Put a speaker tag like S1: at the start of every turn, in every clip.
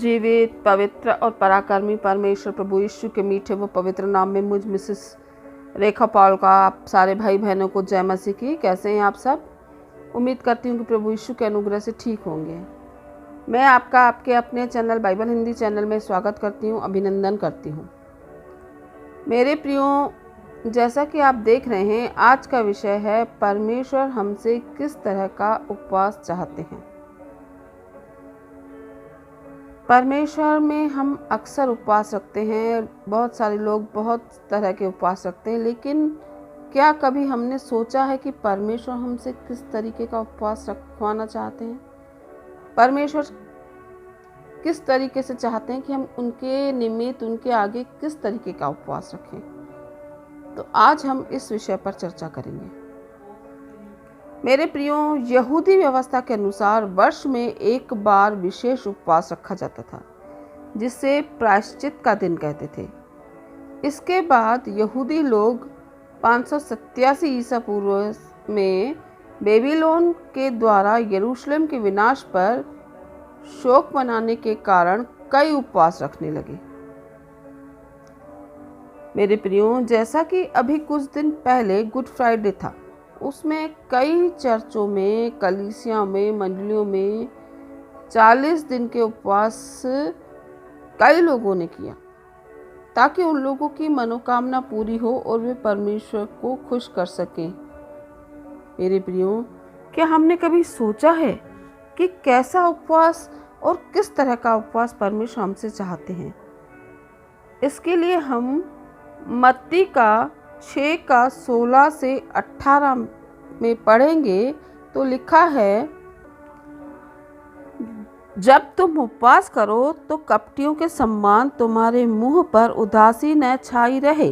S1: जीवित, पवित्र और पराक्रमी परमेश्वर प्रभु यीशु के मीठे व पवित्र नाम में मुझ मिसेस रेखा पॉल का आप सारे भाई बहनों को जय मसीह की। कैसे हैं आप सब? उम्मीद करती हूँ कि प्रभु यीशु के अनुग्रह से ठीक होंगे। मैं आपका आपके अपने चैनल बाइबल हिंदी चैनल में स्वागत करती हूँ, अभिनंदन करती हूँ। मेरे प्रियो, जैसा कि आप देख रहे हैं, आज का विषय है परमेश्वर हमसे किस तरह का उपवास चाहते हैं। परमेश्वर में हम अक्सर उपवास रखते हैं। बहुत सारे लोग बहुत तरह के उपवास रखते हैं, लेकिन क्या कभी हमने सोचा है कि परमेश्वर हमसे किस तरीके का उपवास रखवाना चाहते हैं? परमेश्वर किस तरीके से चाहते हैं कि हम उनके निमित्त, उनके आगे किस तरीके का उपवास रखें? तो आज हम इस विषय पर चर्चा करेंगे। मेरे प्रियो, यहूदी व्यवस्था के अनुसार वर्ष में एक बार विशेष उपवास रखा जाता था, जिसे प्रायश्चित का दिन कहते थे। इसके बाद यहूदी लोग 587 ईसा पूर्व में बेबीलोन के द्वारा यरूशलेम के विनाश पर शोक मनाने के कारण कई उपवास रखने लगे। मेरे प्रियो, जैसा कि अभी कुछ दिन पहले गुड फ्राइडे था, उसमें कई चर्चों में, कलीसिया में, मंडलियों में 40 दिन के उपवास कई लोगों ने किया, ताकि उन लोगों की मनोकामना पूरी हो और वे परमेश्वर को खुश कर सकें। मेरे प्रियो, क्या हमने कभी सोचा है कि कैसा उपवास और किस तरह का उपवास परमेश्वर हमसे चाहते हैं? इसके लिए हम मत्ती का 6 का 16 से 18 में पढ़ेंगे। तो लिखा है, जब तुम उपवास करो तो कपटियों के समान तुम्हारे मुंह पर उदासी न छाई रहे,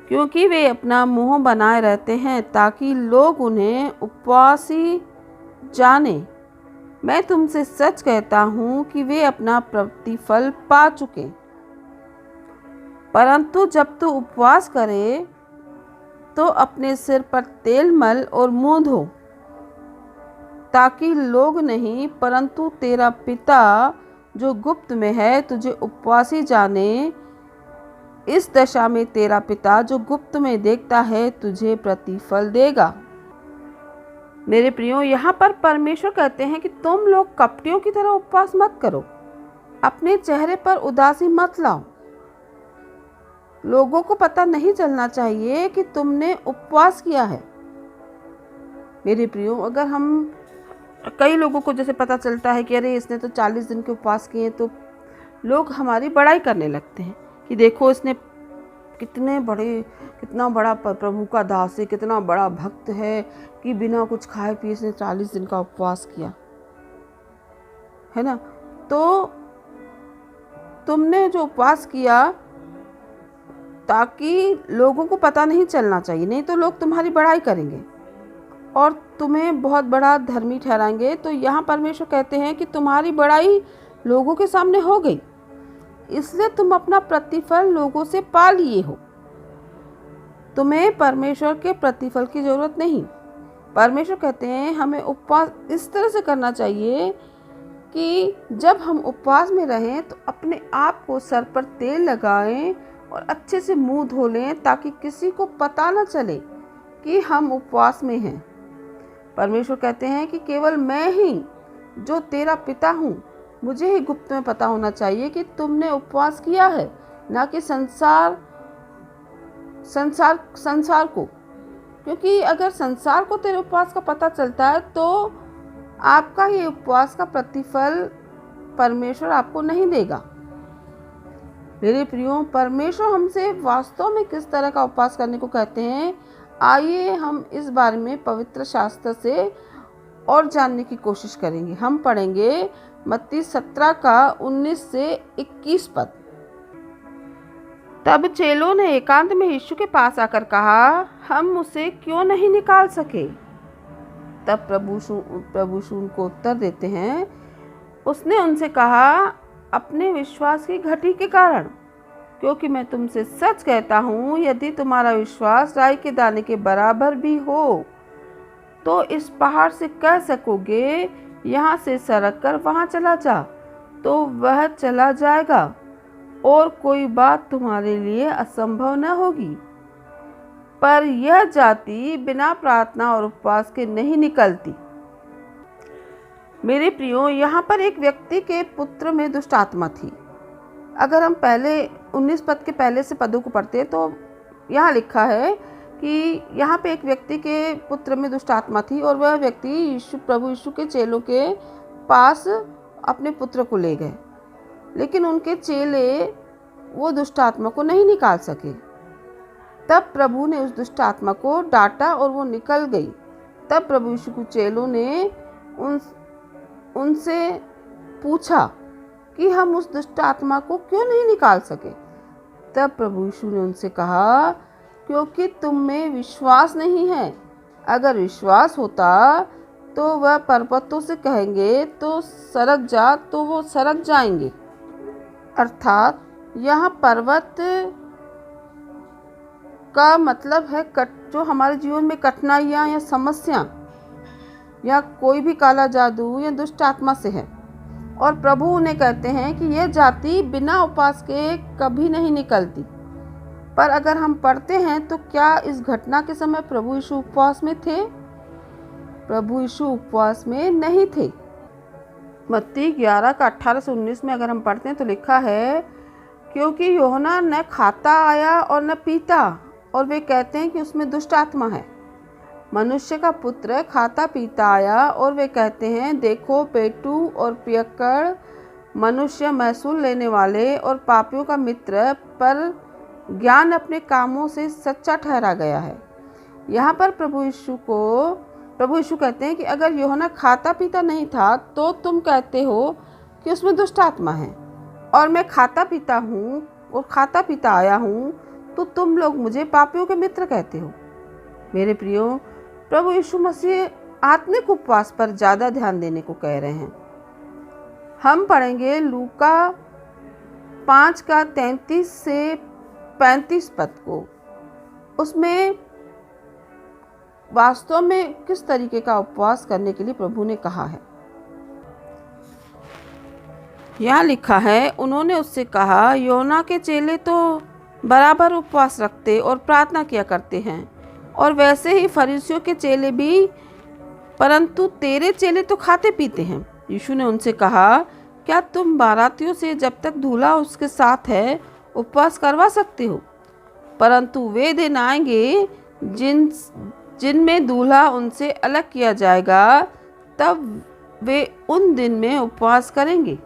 S1: क्योंकि वे अपना मुंह बनाए रहते हैं ताकि लोग उन्हें उपवासी जाने। मैं तुमसे सच कहता हूँ कि वे अपना प्रतिफल पा चुके। परंतु जब तू उपवास करे तो अपने सिर पर तेल मल और मुंह धो, ताकि लोग नहीं परंतु तेरा पिता जो गुप्त में है तुझे उपवासी जाने। इस दशा में तेरा पिता जो गुप्त में देखता है तुझे प्रतिफल देगा। मेरे प्रियो, यहाँ पर परमेश्वर कहते हैं कि तुम लोग कपटियों की तरह उपवास मत करो, अपने चेहरे पर उदासी मत लाओ। लोगों को पता नहीं चलना चाहिए कि तुमने उपवास किया है। मेरे प्रियो, अगर हम कई लोगों को जैसे पता चलता है कि अरे इसने तो 40 दिन के उपवास किए, तो लोग हमारी बड़ाई करने लगते हैं कि देखो इसने कितना बड़ा प्रभु का दास है, कितना बड़ा भक्त है कि बिना कुछ खाए पिए इसने 40 दिन का उपवास किया है ना। तो तुमने जो उपवास किया ताकि लोगों को पता नहीं चलना चाहिए, नहीं तो लोग तुम्हारी बड़ाई करेंगे और तुम्हें बहुत बड़ा धर्मी ठहराएंगे। तो यहाँ परमेश्वर कहते हैं कि तुम्हारी बड़ाई लोगों के सामने हो गई, इसलिए तुम अपना प्रतिफल लोगों से पा लिए हो। तुम्हें परमेश्वर के प्रतिफल की जरूरत नहीं। परमेश्वर कहते हैं हमें उपवास इस तरह से करना चाहिए कि जब हम उपवास में रहें तो अपने आप को सर पर तेल लगाएं और अच्छे से मुंह धो लें, ताकि किसी को पता न चले कि हम उपवास में हैं। परमेश्वर कहते हैं कि केवल मैं ही जो तेरा पिता हूँ, मुझे ही गुप्त में पता होना चाहिए कि तुमने उपवास किया है, ना कि संसार को। क्योंकि अगर संसार को तेरे उपवास का पता चलता है तो आपका ये उपवास का प्रतिफल परमेश्वर आपको नहीं देगा। मेरे प्रियो, परमेश्वर हमसे वास्तव में किस तरह का उपवास करने को कहते हैं, आइए हम इस बारे में पवित्र शास्त्र से और जानने की कोशिश करेंगे। हम पढ़ेंगे मत्ती 17 का 19 से 21 पद। तब चेलों ने एकांत में यीशु के पास आकर कहा, हम उसे क्यों नहीं निकाल सके? तब प्रभु उनको उत्तर देते हैं, उसने उनसे कहा, अपने विश्वास की घटी के कारण, क्योंकि मैं तुमसे सच कहता हूँ, यदि तुम्हारा विश्वास राई के दाने के बराबर भी हो तो इस पहाड़ से कह सकोगे, यहाँ से सरक कर वहाँ चला जा, तो वह चला जाएगा और कोई बात तुम्हारे लिए असंभव न होगी। पर यह जाति बिना प्रार्थना और उपवास के नहीं निकलती। मेरे प्रियो, यहाँ पर एक व्यक्ति के पुत्र में दुष्ट आत्मा थी। अगर हम पहले 19 पद के पहले से पदों को पढ़ते हैं तो यहाँ लिखा है कि यहाँ पे एक व्यक्ति के पुत्र में दुष्ट आत्मा थी और वह व्यक्ति प्रभु यीशु के चेलों के पास अपने पुत्र को ले गए, लेकिन उनके चेले वो दुष्ट आत्मा को नहीं निकाल सके। तब प्रभु ने उस दुष्ट आत्मा को डांटा और वो निकल गई। तब प्रभु यीशु के चेलों ने उनसे पूछा कि हम उस दुष्ट आत्मा को क्यों नहीं निकाल सके। तब प्रभु यीशु ने उनसे कहा, क्योंकि तुम में विश्वास नहीं है। अगर विश्वास होता तो वह पर्वतों से कहेंगे तो सरक जा, तो वो सरक जाएंगे। अर्थात यहाँ पर्वत का मतलब है जो हमारे जीवन में कठिनाइयाँ या समस्या या कोई भी काला जादू या दुष्ट आत्मा से है। और प्रभु उन्हें कहते हैं कि यह जाति बिना उपवास के कभी नहीं निकलती। पर अगर हम पढ़ते हैं तो क्या इस घटना के समय प्रभु यीशु उपवास में थे? प्रभु यीशु उपवास में नहीं थे। मत्ती 11 का 18 से 19 में अगर हम पढ़ते हैं तो लिखा है, क्योंकि यूहन्ना न खाता आया और न पीता, और वे कहते हैं कि उसमें दुष्ट आत्मा है। मनुष्य का पुत्र खाता पीता आया और वे कहते हैं, देखो पेटू और पियक्कड़, मनुष्य महसूल लेने वाले और पापियों का मित्र, पर ज्ञान अपने कामों से सच्चा ठहरा गया है। यहाँ पर प्रभु यीशु कहते हैं कि अगर यूहन्ना खाता पीता नहीं था तो तुम कहते हो कि उसमें दुष्ट आत्मा है, और मैं खाता पीता हूँ और खाता पीता आया हूँ तो तुम लोग मुझे पापियों के मित्र कहते हो। मेरे प्रियो, प्रभु यीशु मसीह आत्मिक उपवास पर ज़्यादा ध्यान देने को कह रहे हैं। हम पढ़ेंगे लूका 5 का 33 से 35 पद को। उसमें वास्तव में किस तरीके का उपवास करने के लिए प्रभु ने कहा है। यहाँ लिखा है, उन्होंने उससे कहा, योना के चेले तो बराबर उपवास रखते और प्रार्थना किया करते हैं, और वैसे ही फरीसियों के चेले भी, परंतु तेरे चेले तो खाते पीते हैं। यीशु ने उनसे कहा, क्या तुम बारातियों से जब तक दूल्हा उसके साथ है उपवास करवा सकते हो? परंतु वे दिन आएंगे जिनमें दूल्हा उनसे अलग किया जाएगा, तब वे उन दिन में उपवास करेंगे।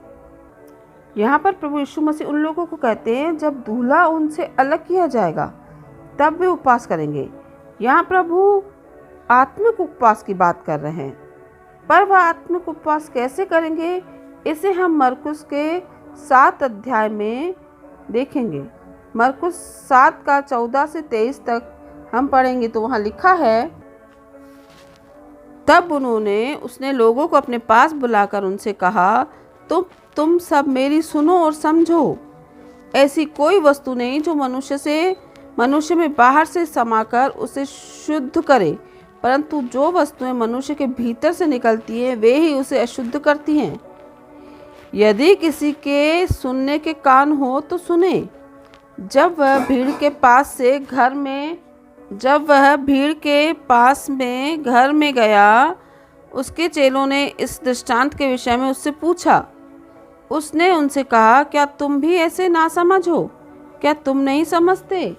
S1: यहाँ पर प्रभु यीशु मसीह उन लोगों को कहते हैं जब दूल्हा उनसे अलग किया जाएगा तब वे उपवास करेंगे। यहाँ प्रभु आत्मिक उपवास की बात कर रहे हैं, पर वह आत्मिक उपवास कैसे करेंगे इसे हम मरकुस के 7 अध्याय में देखेंगे। मरकुस 7 का 14 से 23 तक हम पढ़ेंगे तो वहाँ लिखा है, तब उसने लोगों को अपने पास बुलाकर उनसे कहा, तुम सब मेरी सुनो और समझो। ऐसी कोई वस्तु नहीं जो मनुष्य में बाहर से समाकर उसे शुद्ध करे, परंतु जो वस्तुएं मनुष्य के भीतर से निकलती हैं वे ही उसे अशुद्ध करती हैं। यदि किसी के सुनने के कान हो तो सुने। जब वह भीड़ के पास में घर में गया, उसके चेलों ने इस दृष्टांत के विषय में उससे पूछा। उसने उनसे कहा, क्या तुम भी ऐसे नासमझ हो? क्या तुम नहीं समझते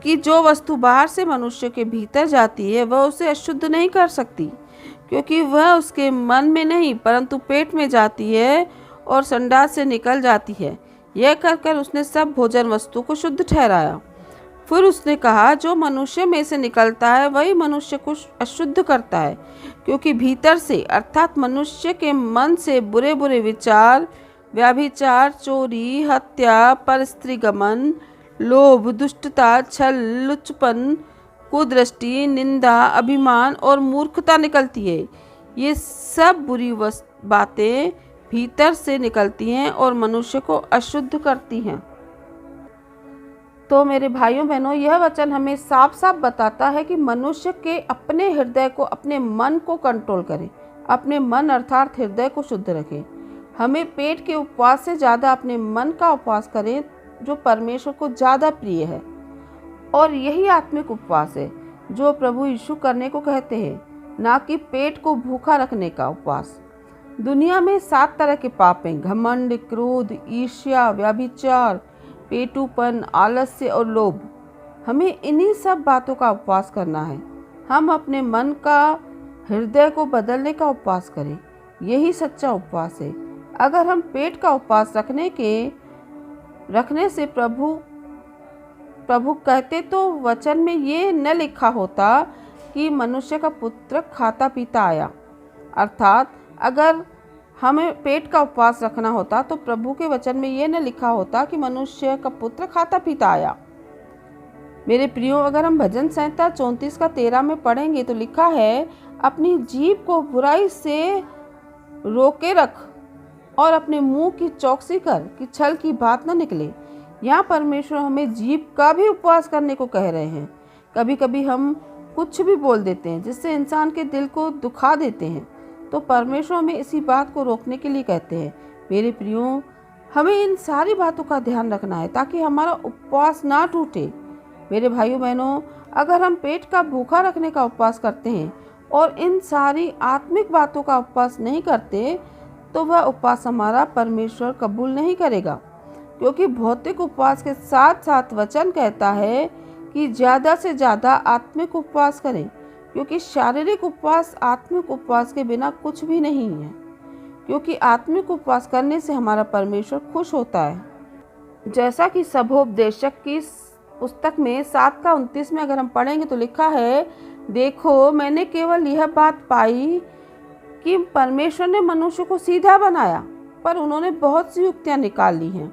S1: कि जो वस्तु बाहर से मनुष्य के भीतर जाती है वह उसे अशुद्ध नहीं कर सकती, क्योंकि वह उसके मन में नहीं परंतु पेट में जाती है और संडास से निकल जाती है। यह कहकर उसने सब भोजन वस्तु को शुद्ध ठहराया। फिर उसने कहा, जो मनुष्य में से निकलता है वही मनुष्य को अशुद्ध करता है, क्योंकि भीतर से अर्थात मनुष्य के मन से बुरे बुरे विचार, व्यभिचार, चोरी, हत्या, परस्त्रीगमन, लोभ, दुष्टता, छल, लुच्चपन, कुदृष्टि, निंदा, अभिमान और मूर्खता निकलती है। ये सब बुरी बातें भीतर से निकलती हैं और मनुष्य को अशुद्ध करती हैं। तो मेरे भाइयों बहनों, यह वचन हमें साफ साफ बताता है कि मनुष्य के अपने हृदय को, अपने मन को कंट्रोल करें, अपने मन अर्थात हृदय को शुद्ध रखें। हमें पेट के उपवास से ज़्यादा अपने मन का उपवास करें जो परमेश्वर को ज़्यादा प्रिय है। और यही आत्मिक उपवास है जो प्रभु यीशु करने को कहते हैं, ना कि पेट को भूखा रखने का उपवास। दुनिया में 7 तरह के पाप हैं: घमंड, क्रोध, ईर्ष्या, व्यभिचार, पेटूपन, आलस्य और लोभ। हमें इन्हीं सब बातों का उपवास करना है। हम अपने मन का, हृदय को बदलने का उपवास करें। यही सच्चा उपवास है। अगर हम पेट का उपवास रखने से प्रभु कहते तो वचन में ये न लिखा होता कि मनुष्य का पुत्र खाता पीता आया। अर्थात अगर हमें पेट का उपवास रखना होता तो प्रभु के वचन में ये न लिखा होता कि मनुष्य का पुत्र खाता पीता आया। मेरे प्रियो, अगर हम भजन संहिता 34 का 13 में पढ़ेंगे तो लिखा है, अपनी जीभ को बुराई से रोके रख और अपने मुंह की चौकसी कर कि छल की बात न निकले। यहाँ परमेश्वर हमें जीभ का भी उपवास करने को कह रहे हैं। कभी कभी हम कुछ भी बोल देते हैं जिससे इंसान के दिल को दुखा देते हैं, तो परमेश्वर हमें इसी बात को रोकने के लिए कहते हैं। मेरे प्रियो, हमें इन सारी बातों का ध्यान रखना है ताकि हमारा उपवास ना टूटे। मेरे भाइयों बहनों, अगर हम पेट का भूखा रखने का उपवास करते हैं और इन सारी आत्मिक बातों का उपवास नहीं करते तो वह उपवास हमारा परमेश्वर कबूल नहीं करेगा। क्योंकि भौतिक उपवास के साथ साथ वचन कहता है कि ज़्यादा से ज़्यादा आत्मिक उपवास करें, क्योंकि शारीरिक उपवास आत्मिक उपवास के बिना कुछ भी नहीं है। क्योंकि आत्मिक उपवास करने से हमारा परमेश्वर खुश होता है। जैसा कि सभोपदेशक की पुस्तक में 7 का 29 में अगर हम पढ़ेंगे तो लिखा है, देखो मैंने केवल यह बात पाई कि परमेश्वर ने मनुष्य को सीधा बनाया, पर उन्होंने बहुत सी युक्तियाँ निकाल ली हैं।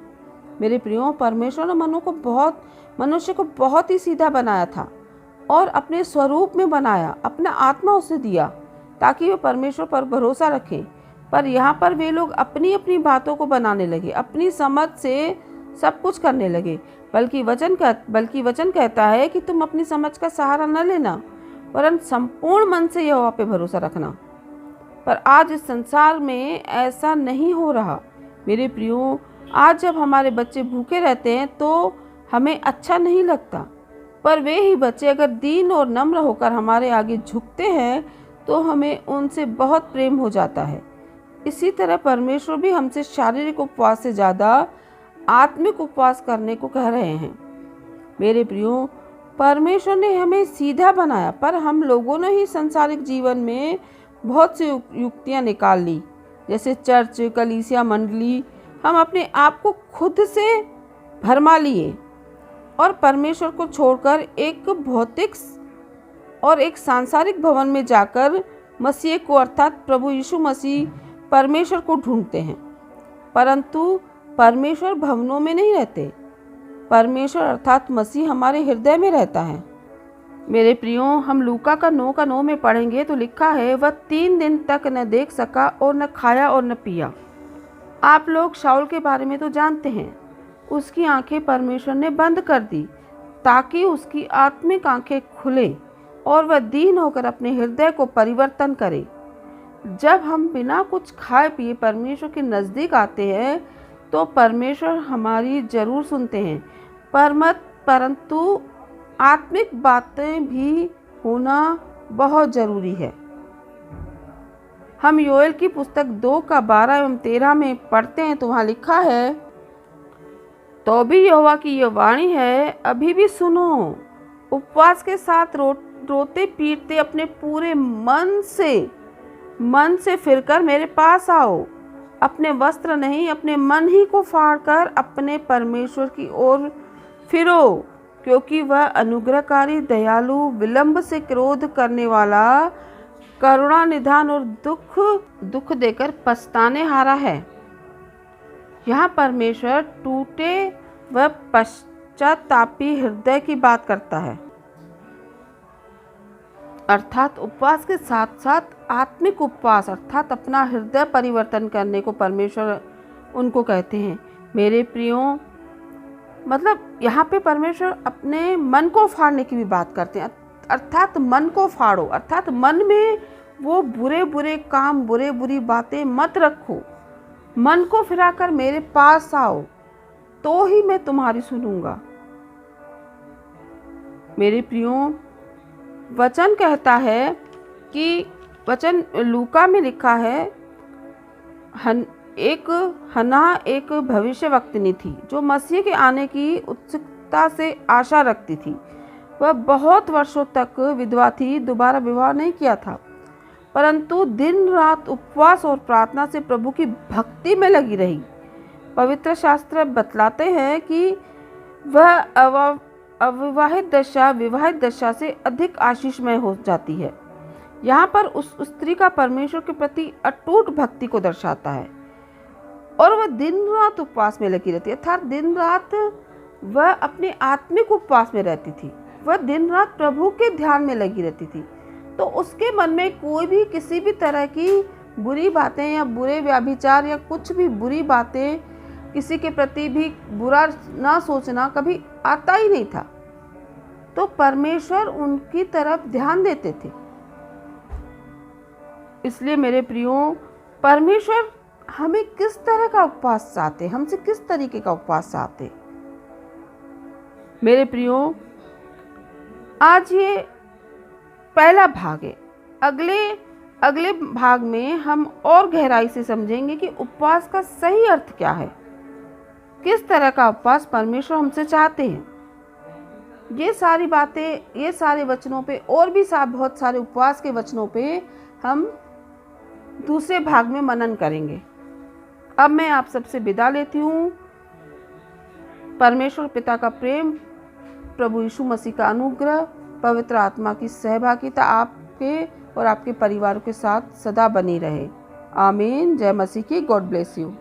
S1: मेरे प्रियो, परमेश्वर ने मनुष्य को बहुत ही सीधा बनाया था और अपने स्वरूप में बनाया, अपना आत्मा उसे दिया ताकि वे परमेश्वर पर भरोसा रखें। पर यहाँ पर वे लोग अपनी अपनी बातों को बनाने लगे, अपनी समझ से सब कुछ करने लगे। बल्कि वचन कहता है कि तुम अपनी समझ का सहारा न लेना, वरन संपूर्ण मन से यहोवा पे भरोसा रखना। पर आज इस संसार में ऐसा नहीं हो रहा। मेरे प्रियो, आज जब हमारे बच्चे भूखे रहते हैं तो हमें अच्छा नहीं लगता, पर वे ही बच्चे अगर दीन और नम्र होकर हमारे आगे झुकते हैं तो हमें उनसे बहुत प्रेम हो जाता है। इसी तरह परमेश्वर भी हमसे शारीरिक उपवास से ज़्यादा आत्मिक उपवास करने को कह रहे हैं। मेरे प्रियो, परमेश्वर ने हमें सीधा बनाया, पर हम लोगों ने ही सांसारिक जीवन में बहुत सी युक्तियाँ निकाल ली, जैसे चर्च, कलीसिया, मंडली। हम अपने आप को खुद से भरमा लिए और परमेश्वर को छोड़कर एक भौतिक और एक सांसारिक भवन में जाकर मसीह को अर्थात प्रभु यीशु मसीह परमेश्वर को ढूंढते हैं। परंतु परमेश्वर भवनों में नहीं रहते। परमेश्वर अर्थात मसीह हमारे हृदय में रहता है। मेरे प्रियो, हम लूका का 9 में पढ़ेंगे तो लिखा है, वह 3 दिन तक न देख सका और न खाया और न पिया। आप लोग शाऊल के बारे में तो जानते हैं। उसकी आंखें परमेश्वर ने बंद कर दी ताकि उसकी आत्मिक आंखें खुले और वह दीन होकर अपने हृदय को परिवर्तन करे। जब हम बिना कुछ खाए पिए परमेश्वर के नज़दीक आते हैं तो परमेश्वर हमारी जरूर सुनते हैं, परंतु आत्मिक बातें भी होना बहुत ज़रूरी है। हम योएल की पुस्तक 2 का 12 एवं 13 में पढ़ते हैं तो वहाँ लिखा है, तो भी यहोवा की यह वाणी है, अभी भी सुनो, उपवास के साथ रोते पीटते अपने पूरे मन से फिरकर मेरे पास आओ। अपने वस्त्र नहीं, अपने मन ही को फाड़कर अपने परमेश्वर की ओर फिरो, क्योंकि वह अनुग्रहकारी, दयालु, विलंब से क्रोध करने वाला, करुणा निधान और दुख देकर पछताने हारा है। यहाँ परमेश्वर टूटे व पश्चातापी हृदय की बात करता है। अर्थात उपवास के साथ साथ आत्मिक उपवास अर्थात अपना हृदय परिवर्तन करने को परमेश्वर उनको कहते हैं। मेरे प्रियो, मतलब यहाँ पे परमेश्वर अपने मन को फाड़ने की भी बात करते हैं। अर्थात मन को फाड़ो, अर्थात मन में वो बुरे बुरे काम, बुरी बातें मत रखो। मन को फिराकर मेरे पास आओ, तो ही मैं तुम्हारी सुनूंगा। मेरे प्रियो, वचन कहता है कि वचन लूका में लिखा है, एक हन्ना एक भविष्यवक्तिनी थी जो मसीह के आने की उत्सुकता से आशा रखती थी। वह बहुत वर्षों तक विधवा थी, दोबारा विवाह नहीं किया था, परंतु दिन रात उपवास और प्रार्थना से प्रभु की भक्ति में लगी रही। पवित्र शास्त्र बतलाते हैं कि वह अविवाहित दशा विवाहित दशा से अधिक आशीषमय हो जाती है। यहाँ पर उस स्त्री का परमेश्वर के प्रति अटूट भक्ति को दर्शाता है और वह दिन रात उपवास में लगी रहती है, अर्थात दिन रात वह अपने आत्मिक उपवास में रहती थी। वह दिन रात प्रभु के ध्यान में लगी रहती थी। तो उसके मन में कोई भी किसी भी तरह की बुरी बातें या बुरे व्याभिचार या कुछ भी बुरी बातें, किसी के प्रति भी बुरा ना सोचना कभी आता ही नहीं था। तो परमेश्वर उनकी तरफ ध्यान देते थे। इसलिए मेरे प्रियो, परमेश्वर हमें किस तरह का उपवास चाहते, हमसे किस तरीके का उपवास चाहते। मेरे प्रियो, आज ये पहला भाग है। अगले भाग में हम और गहराई से समझेंगे कि उपवास का सही अर्थ क्या है, किस तरह का उपवास परमेश्वर हमसे चाहते हैं। ये सारी बातें, ये सारे वचनों पे और भी बहुत सारे उपवास के वचनों पे हम दूसरे भाग में मनन करेंगे। अब मैं आप सबसे विदा लेती हूँ। परमेश्वर पिता का प्रेम, प्रभु यीशु मसीह का अनुग्रह, पवित्र आत्मा की सहभागिता आपके और आपके परिवार के साथ सदा बनी रहे। आमीन। जय मसीह की। God bless you.